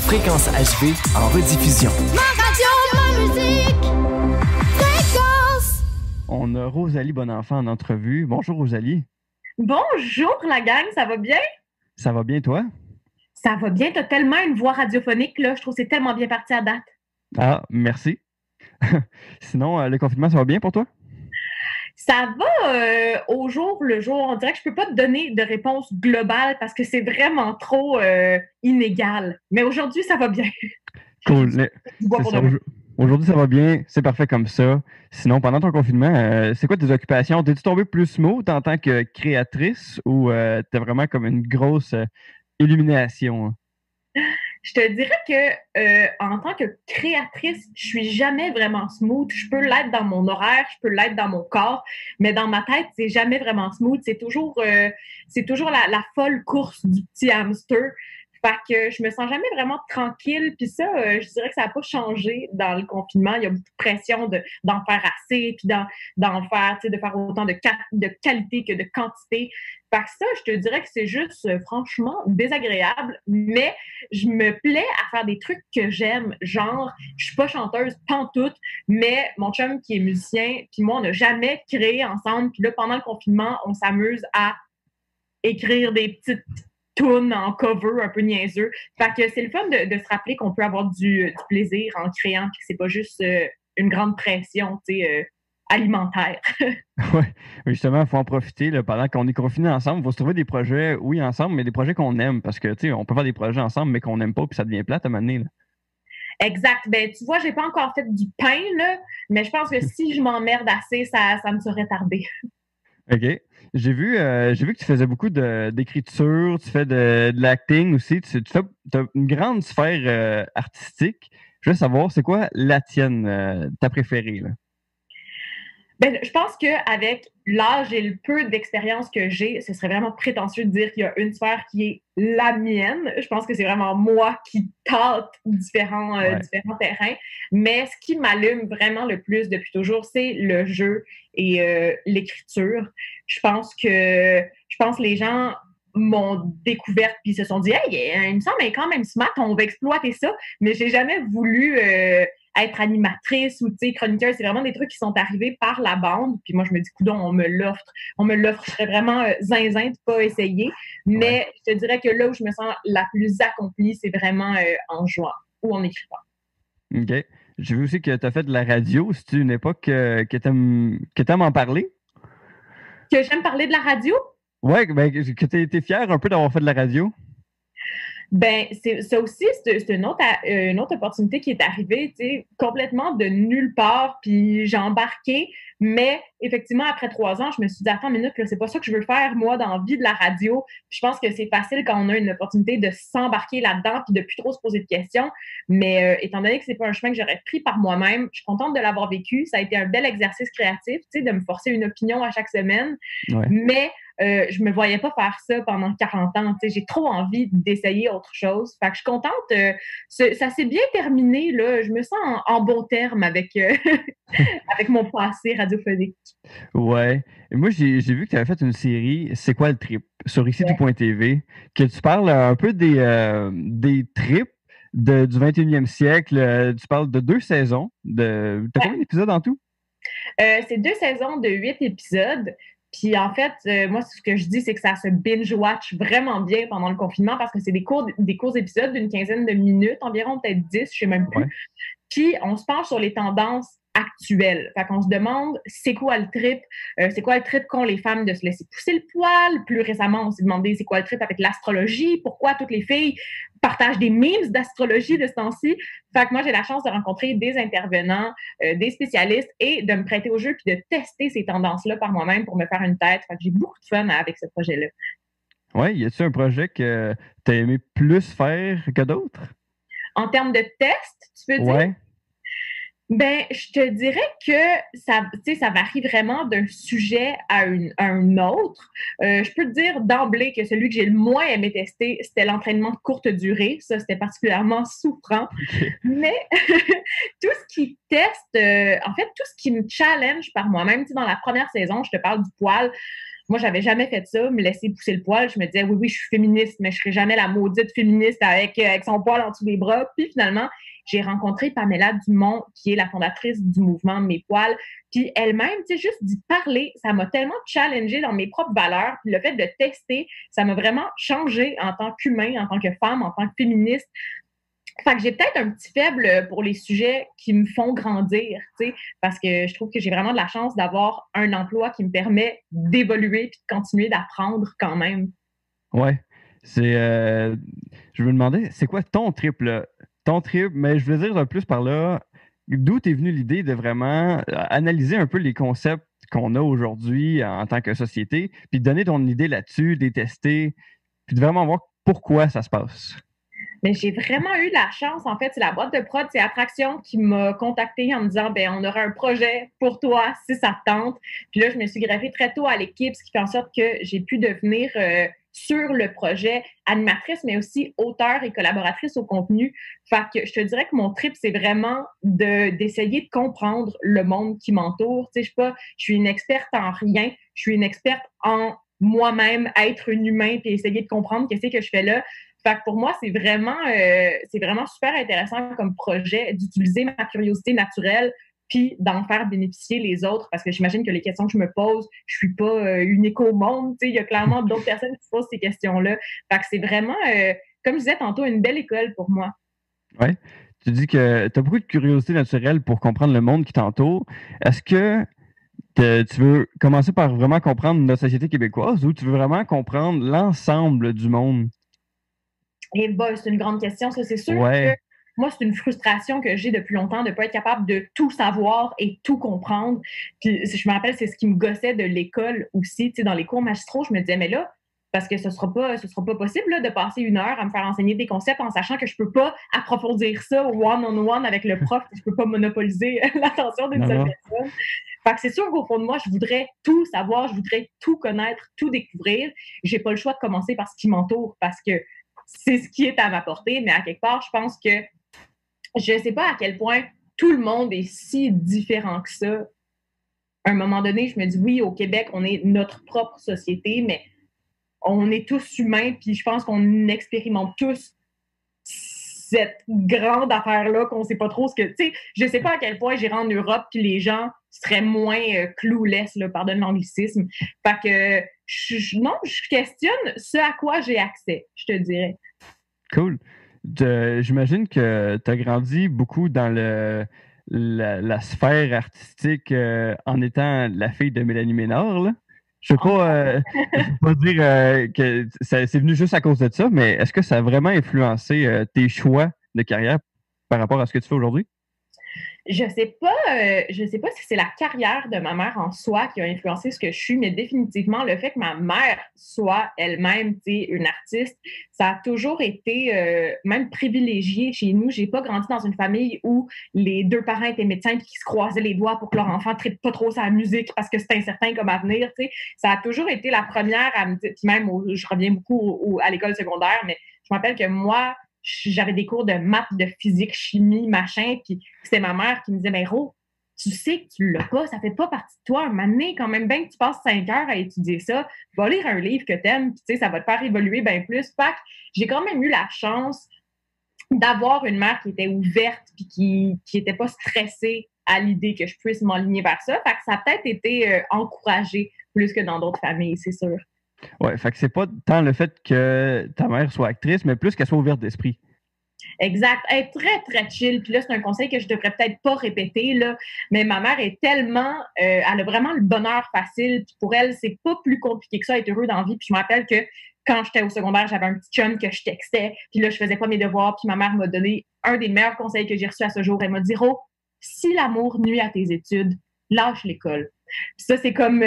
Fréquence HV en rediffusion. Ma radio, ma musique, Fréquence. On a Rosalie Bonenfant en entrevue. Bonjour Rosalie. Bonjour la gang, ça va bien? Ça va bien toi? Ça va bien, t'as tellement une voix radiophonique, là, je trouve que c'est tellement bien parti à date. Ah, merci. Sinon, le confinement, ça va bien pour toi? Ça va au jour le jour. On dirait que je peux pas te donner de réponse globale parce que c'est vraiment trop inégal. Mais aujourd'hui, ça va bien. Cool. Du bois pour Ça, demain. aujourd'hui, ça va bien. C'est parfait comme ça. Sinon, pendant ton confinement, c'est quoi tes occupations? T'es-tu tombée plus smooth en tant que créatrice ou t'es vraiment comme une grosse illumination? Je te dirais que en tant que créatrice, je suis jamais vraiment smooth. Je peux l'être dans mon horaire, je peux l'être dans mon corps, mais dans ma tête, c'est jamais vraiment smooth. C'est toujours la folle course du petit hamster. Fait que je me sens jamais vraiment tranquille. Puis ça, je dirais que ça n'a pas changé dans le confinement. Il y a beaucoup de pression d'en faire assez, puis d'en faire, tu sais, de faire autant de qualité que de quantité. Fait que ça, je te dirais que c'est juste franchement désagréable, mais je me plais à faire des trucs que j'aime. Genre, je suis pas chanteuse pantoute, mais mon chum qui est musicien, puis moi, on n'a jamais créé ensemble. Puis là, pendant le confinement, on s'amuse à écrire des petites tunes en cover un peu niaiseux. Fait que c'est le fun de se rappeler qu'on peut avoir du plaisir en créant, puis que c'est pas juste une grande pression, tu sais, alimentaire. Ouais, justement, il faut en profiter là, pendant qu'on est confinés ensemble. Il faut se trouver des projets, oui, ensemble, mais des projets qu'on aime. Parce que, tu sais, on peut faire des projets ensemble, mais qu'on n'aime pas, puis ça devient plate à un moment donné, là. Exact. Ben, tu vois, j'ai pas encore fait du pain, là, mais je pense que si je m'emmerde assez, ça me serait tardé. OK. J'ai vu que tu faisais beaucoup d'écriture, tu fais de l'acting aussi. T'as une grande sphère artistique. Je veux savoir, c'est quoi la tienne, ta préférée, là? Ben, je pense qu'avec l'âge et le peu d'expérience que j'ai, ce serait vraiment prétentieux de dire qu'il y a une sphère qui est la mienne. Je pense que c'est vraiment moi qui tâte différents terrains. Mais ce qui m'allume vraiment le plus depuis toujours, c'est le jeu et l'écriture. Je pense que les gens m'ont découverte puis se sont dit « Hey, il me semble quand même smart, on va exploiter ça. » Mais j'ai jamais voulu être animatrice ou chroniqueur. C'est vraiment des trucs qui sont arrivés par la bande. Puis moi, je me dis, coudonc, on me l'offre. Je serais vraiment zinzin de pas essayer. Mais je te dirais que là où je me sens la plus accomplie, c'est vraiment en jouant ou en écrivant. OK. J'ai vu aussi que tu as fait de la radio. C'est une époque que tu aimes en parler? Que j'aime parler de la radio? Ouais, ben, que tu étais fière un peu d'avoir fait de la radio. Ben, ça aussi, c'est une autre opportunité qui est arrivée, tu sais, complètement de nulle part, puis j'ai embarqué, mais effectivement, après 3 ans, je me suis dit, attends une minute, là, c'est pas ça que je veux faire, moi, dans la vie de la radio. Puis je pense que c'est facile quand on a une opportunité de s'embarquer là-dedans, puis de plus trop se poser de questions, mais étant donné que c'est pas un chemin que j'aurais pris par moi-même, je suis contente de l'avoir vécu. Ça a été un bel exercice créatif, tu sais, de me forcer une opinion à chaque semaine, mais je me voyais pas faire ça pendant 40 ans. Tu sais, j'ai trop envie d'essayer autre chose. Fait que je suis contente. Ça s'est bien terminé, là. Je me sens en bon terme avec, avec mon passé radiophonique. Ouais. Et moi, j'ai vu que tu avais fait une série, C'est quoi le trip? Sur ici.tv, que tu parles un peu des trips du 21e siècle. Tu parles de 2 saisons. T'as combien d'épisodes en tout? C'est 2 saisons de 8 épisodes. Puis en fait, moi, ce que je dis, c'est que ça se binge-watch vraiment bien pendant le confinement parce que c'est des courts épisodes d'une quinzaine de minutes, environ peut-être 10, je sais même plus. Ouais. Puis on se penche sur les tendances actuelles. Fait qu'on se demande, c'est quoi le trip? C'est quoi le trip qu'ont les femmes de se laisser pousser le poil? Plus récemment, on s'est demandé, c'est quoi le trip avec l'astrologie? Pourquoi toutes les filles partagent des memes d'astrologie de ce temps-ci? Fait que moi, j'ai la chance de rencontrer des intervenants, des spécialistes et de me prêter au jeu puis de tester ces tendances-là par moi-même pour me faire une tête. Fait que j'ai beaucoup de fun avec ce projet-là. Ouais, y a-t-il un projet que tu as aimé plus faire que d'autres? En termes de tests, tu veux dire? Ouais. Ben, je te dirais que ça varie vraiment d'un sujet à un autre. Je peux te dire d'emblée que celui que j'ai le moins aimé tester, c'était l'entraînement de courte durée. Ça, c'était particulièrement souffrant. Okay. Mais tout ce qui teste, en fait, tout ce qui me challenge par moi-même, tu sais, dans la première saison, je te parle du poil. moi, j'avais jamais fait ça, me laisser pousser le poil. Je me disais, oui, je suis féministe, mais je serai jamais la maudite féministe avec son poil en dessous des bras. Puis finalement, j'ai rencontré Pamela Dumont, qui est la fondatrice du mouvement Mes Poils. Puis elle-même, tu sais, juste d'y parler, ça m'a tellement challengée dans mes propres valeurs. Puis le fait de tester, ça m'a vraiment changé en tant qu'humain, en tant que femme, en tant que féministe. Fait que j'ai peut-être un petit faible pour les sujets qui me font grandir, tu sais, parce que je trouve que j'ai vraiment de la chance d'avoir un emploi qui me permet d'évoluer puis de continuer d'apprendre quand même. Ouais. Je me demandais, c'est quoi ton trip, là? Ton trip, mais je veux dire plus par là, d'où t'es venue l'idée de vraiment analyser un peu les concepts qu'on a aujourd'hui en tant que société, puis de donner ton idée là-dessus, de les tester, puis de vraiment voir pourquoi ça se passe? Mais j'ai vraiment eu de la chance. En fait, c'est la boîte de prod, c'est Attraction qui m'a contactée en me disant, ben, on aura un projet pour toi si ça te tente. Puis là, je me suis greffée très tôt à l'équipe, ce qui fait en sorte que j'ai pu devenir sur le projet animatrice, mais aussi auteure et collaboratrice au contenu. Fait que je te dirais que mon trip, c'est vraiment d'essayer de comprendre le monde qui m'entoure. Tu sais, je suis une experte en rien. Je suis une experte en moi-même, être un humain, puis essayer de comprendre qu'est-ce que je fais là. Fait que pour moi, c'est vraiment super intéressant comme projet d'utiliser ma curiosité naturelle puis d'en faire bénéficier les autres parce que j'imagine que les questions que je me pose, je suis pas unique au monde. Tu sais, il y a clairement d'autres personnes qui se posent ces questions-là. Fait que c'est vraiment, comme je disais tantôt, une belle école pour moi. Oui. Tu dis que tu as beaucoup de curiosité naturelle pour comprendre le monde qui t'entoure. Est-ce que tu veux commencer par vraiment comprendre notre société québécoise ou tu veux vraiment comprendre l'ensemble du monde? Et bah, c'est une grande question, ça. C'est sûr Ouais. que moi, c'est une frustration que j'ai depuis longtemps de ne pas être capable de tout savoir et tout comprendre. Puis je me rappelle, c'est ce qui me gossait de l'école aussi. Tu sais, dans les cours magistraux, je me disais, mais là, parce que ce sera pas possible là, de passer 1 heure à me faire enseigner des concepts en sachant que je peux pas approfondir ça one-on-one avec le prof. Je peux pas monopoliser l'attention d'une seule personne. Fait que c'est sûr qu'au fond de moi, je voudrais tout savoir, je voudrais tout connaître, tout découvrir. J'ai pas le choix de commencer par ce qui m'entoure parce que c'est ce qui est à ma portée, mais à quelque part, je pense que je ne sais pas à quel point tout le monde est si différent que ça. À un moment donné, je me dis, oui, au Québec, on est notre propre société, mais on est tous humains, puis je pense qu'on expérimente tous cette grande affaire-là qu'on ne sait pas trop ce que... Tu sais, je ne sais pas à quel point j'irai en Europe, puis les gens seraient moins clueless, là, pardonne l'anglicisme. Fait que, je questionne ce à quoi j'ai accès, je te dirais. Cool. J'imagine que tu as grandi beaucoup dans la sphère artistique en étant la fille de Mélanie Ménard, là. Je ne veux pas dire que c'est venu juste à cause de ça, mais est-ce que ça a vraiment influencé tes choix de carrière par rapport à ce que tu fais aujourd'hui? Je sais pas si c'est la carrière de ma mère en soi qui a influencé ce que je suis, mais définitivement le fait que ma mère soit elle-même une artiste, ça a toujours été même privilégié chez nous. J'ai pas grandi dans une famille où les 2 parents étaient médecins et qui se croisaient les doigts pour que leur enfant ne tripe pas trop sa musique parce que c'est incertain comme avenir. T'sais. Ça a toujours été la première à me dire, puis même je reviens beaucoup à l'école secondaire, mais je me rappelle que moi, j'avais des cours de maths, de physique, chimie, machin, puis c'était ma mère qui me disait, ben Ro, tu sais que tu l'as pas, ça fait pas partie de toi. Un moment donné, quand même bien que tu passes 5 heures à étudier ça, va lire un livre que t'aimes, puis tu sais, ça va te faire évoluer bien plus. Fait que j'ai quand même eu la chance d'avoir une mère qui était ouverte puis qui était pas stressée à l'idée que je puisse m'aligner vers ça. Fait que ça a peut-être été encouragé plus que dans d'autres familles, c'est sûr. Ouais, fait que c'est pas tant le fait que ta mère soit actrice, mais plus qu'elle soit ouverte d'esprit. Exact. Elle est très, très chill. Puis là, c'est un conseil que je devrais peut-être pas répéter, là. Mais ma mère est tellement... elle a vraiment le bonheur facile. Puis pour elle, c'est pas plus compliqué que ça, être heureux dans la vie. Puis je me rappelle que quand j'étais au secondaire, j'avais un petit chum que je textais. Puis là, je faisais pas mes devoirs. Puis ma mère m'a donné un des meilleurs conseils que j'ai reçus à ce jour. Elle m'a dit, Ro, si l'amour nuit à tes études, lâche l'école. Puis ça, c'est comme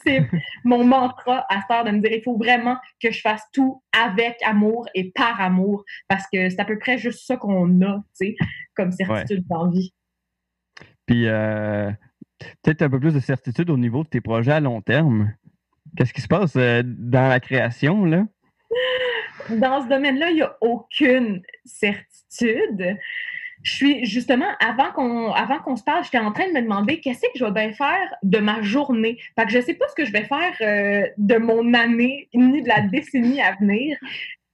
c'est mon mantra à cette heure de me dire il faut vraiment que je fasse tout avec amour et par amour parce que c'est à peu près juste ça qu'on a, tu sais, comme certitude dans la vie. Puis peut-être un peu plus de certitude au niveau de tes projets à long terme. Qu'est-ce qui se passe dans la création, là? Dans ce domaine-là, il n'y a aucune certitude. je suis justement, avant qu'on se parle, j'étais en train de me demander qu'est-ce que je vais bien faire de ma journée. Fait que je sais pas ce que je vais faire de mon année, ni de la décennie à venir.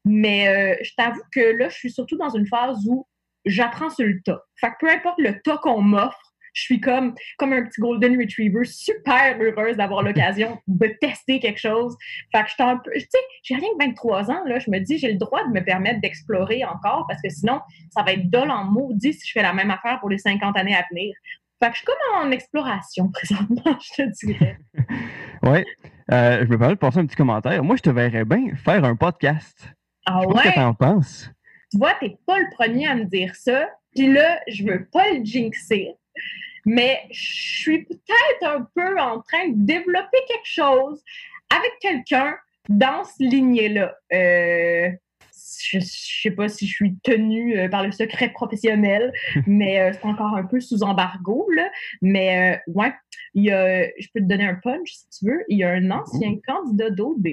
Mais je t'avoue que là, je suis surtout dans une phase où j'apprends sur le tas. Fait que peu importe le tas qu'on m'offre, je suis comme un petit golden retriever, super heureuse d'avoir l'occasion de tester quelque chose. Fait que je suis un peu, tu sais, j'ai rien que 23 ans, là, je me dis, j'ai le droit de me permettre d'explorer encore, parce que sinon, ça va être dole en maudit si je fais la même affaire pour les 50 années à venir. Fait que je suis comme en exploration présentement, je te dirais. Ouais. Je me permets de passer un petit commentaire. Moi, je te verrais bien faire un podcast. Ah Je sais pas ce que t'en penses. Tu vois, t'es pas le premier à me dire ça. Puis là, je veux pas le jinxer. Mais je suis peut-être un peu en train de développer quelque chose avec quelqu'un dans cette lignée-là. Je sais pas si je suis tenue par le secret professionnel, mais c'est encore un peu sous embargo, là. Mais ouais, je peux te donner un punch si tu veux. Il y a un ancien candidat d'OD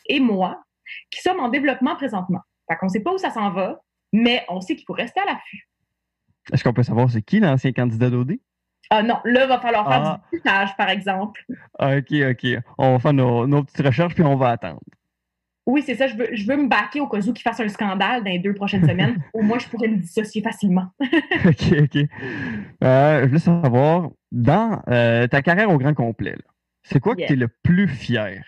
et moi qui sommes en développement présentement. Fait qu'on sait pas où ça s'en va, mais on sait qu'il faut rester à l'affût. Est-ce qu'on peut savoir c'est qui l'ancien candidat d'OD? Ah non, là, il va falloir faire du putage, par exemple. OK. On va faire nos petites recherches, puis on va attendre. Oui, c'est ça. Je veux me baquer au cas où qu'il fasse un scandale dans les 2 prochaines semaines. Au moins, je pourrais me dissocier facilement. OK. Je voulais savoir, dans ta carrière au grand complet, là, c'est quoi que tu es le plus fier?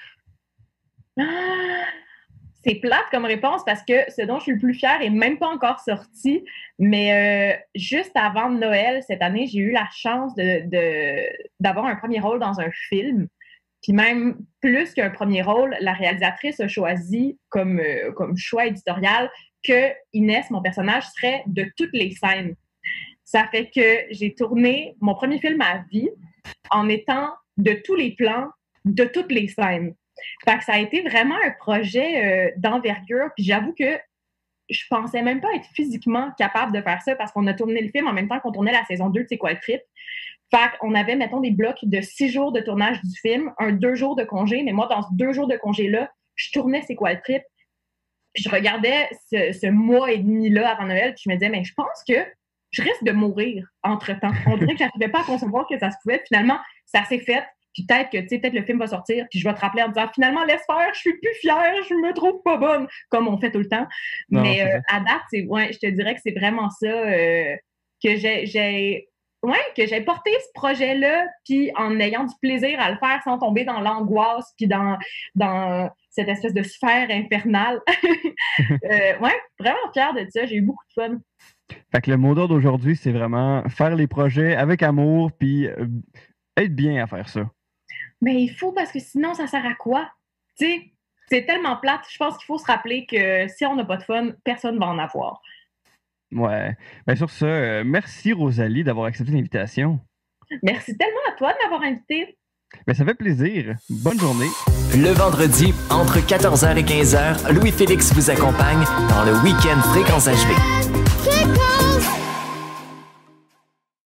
C'est plate comme réponse parce que ce dont je suis le plus fière n'est même pas encore sorti. Mais juste avant Noël, cette année, j'ai eu la chance d'avoir un premier rôle dans un film. Puis même plus qu'un premier rôle, la réalisatrice a choisi comme choix éditorial que Inès, mon personnage, serait de toutes les scènes. Ça fait que j'ai tourné mon premier film à vie en étant de tous les plans, de toutes les scènes. Fait que ça a été vraiment un projet d'envergure. Puis j'avoue que je pensais même pas être physiquement capable de faire ça parce qu'on a tourné le film en même temps qu'on tournait la saison 2 de C'est quoi le trip? Fait qu'on avait, mettons, des blocs de 6 jours de tournage du film, 2 jours de congé. Mais moi, dans ce 2 jours de congé-là, je tournais C'est quoi le trip? Puis je regardais ce mois et demi-là avant Noël, puis je me disais, mais je pense que je risque de mourir entre-temps. On dirait que j'arrivais pas à concevoir que ça se pouvait. Finalement, ça s'est fait. Puis peut-être que, peut-être le film va sortir, puis je vais te rappeler en disant, finalement, laisse faire, je suis plus fière, je me trouve pas bonne, comme on fait tout le temps. Non, mais à date, je te dirais que c'est vraiment ça que j'ai porté ce projet-là, puis en ayant du plaisir à le faire sans tomber dans l'angoisse, puis dans cette espèce de sphère infernale. Vraiment fière de ça, j'ai eu beaucoup de fun. Fait que le mot d'ordre d'aujourd'hui, c'est vraiment faire les projets avec amour, puis être bien à faire ça. Mais il faut, parce que sinon, ça sert à quoi? Tu sais, c'est tellement plate. Je pense qu'il faut se rappeler que si on n'a pas de fun, personne ne va en avoir. Ouais. Bien sur ça, merci Rosalie d'avoir accepté l'invitation. Merci tellement à toi de m'avoir invité. Ben, ça fait plaisir. Bonne journée. Le vendredi, entre 14h et 15h, Louis-Félix vous accompagne dans le Week-end Fréquence HV.